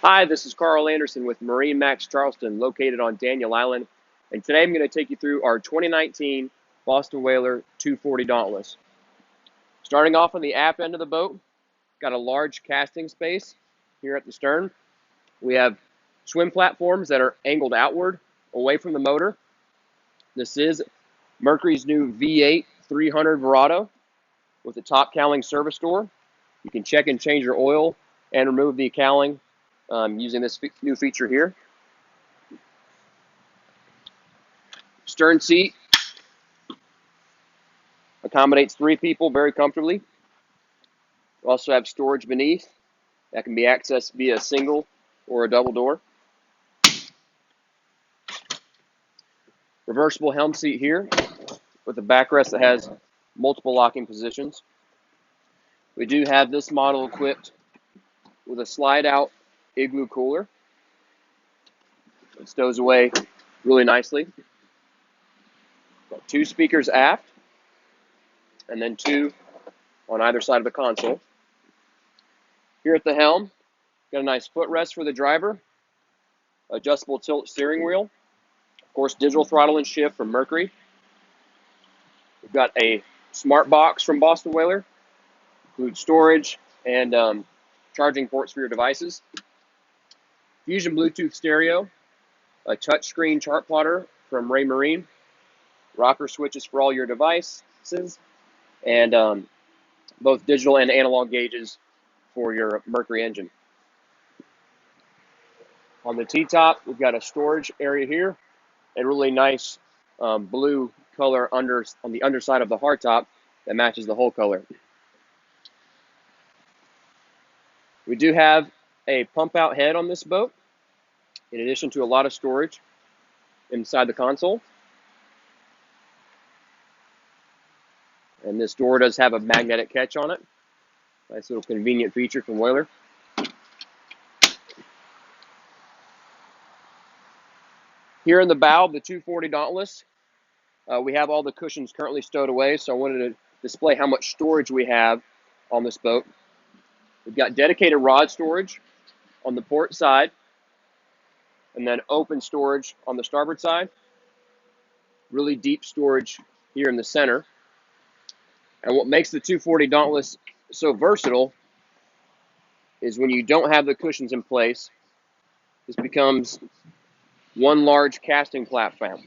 Hi, this is Carl Anderson with MarineMax Charleston, located on Daniel Island, and today I'm going to take you through our 2019 Boston Whaler 240 Dauntless. Starting off on the aft end of the boat, got a large casting space here at the stern. We have swim platforms that are angled outward, away from the motor. This is Mercury's new V8 300 Verado with a top cowling service door. You can check and change your oil and remove the cowling using this new feature here. Stern seat accommodates 3 people very comfortably. We also have storage beneath that can be accessed via a single or a double door. Reversible helm seat here with a backrest that has multiple locking positions. We do have this model equipped with a slide out igloo cooler. It stows away really nicely. Got 2 speakers aft and then 2 on either side of the console. Here at the helm, got a nice footrest for the driver, adjustable tilt steering wheel, of course digital throttle and shift from Mercury. We've got a smart box from Boston Whaler, includes storage and charging ports for your devices. Fusion Bluetooth stereo, a touchscreen chart plotter from Ray Marine, rocker switches for all your devices, and both digital and analog gauges for your Mercury engine. On the T-top, we've got a storage area here, and really nice blue color on the underside of the hardtop that matches the hull color. We do have a pump out head on this boat, in addition to a lot of storage inside the console. And this door does have a magnetic catch on it. Nice little convenient feature from Whaler. Here in the bow of the 240 Dauntless, we have all the cushions currently stowed away, so I wanted to display how much storage we have on this boat. We've got dedicated rod storage on the port side, and then open storage on the starboard side. Really deep storage here in the center. And what makes the 240 Dauntless so versatile is when you don't have the cushions in place, this becomes one large casting platform.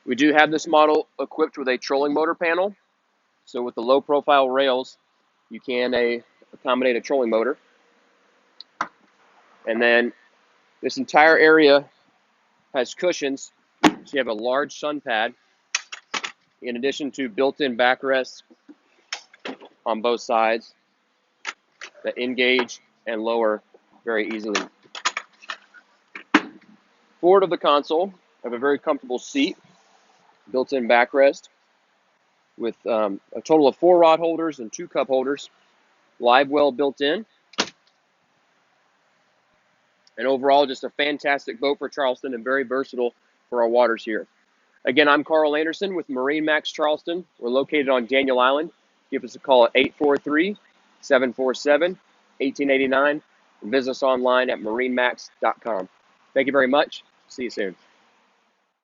We do have this model equipped with a trolling motor panel. So with the low profile rails, you can accommodate a trolling motor. And then this entire area has cushions, so you have a large sun pad, in addition to built-in backrests on both sides that engage and lower very easily. Forward of the console, I have a very comfortable seat, built-in backrest, with a total of 4 rod holders and 2 cup holders, live well built in. And overall, just a fantastic boat for Charleston and very versatile for our waters here. Again, I'm Carl Anderson with MarineMax Charleston. We're located on Daniel Island. Give us a call at 843-747-1889 and visit us online at marinemax.com. Thank you very much. See you soon.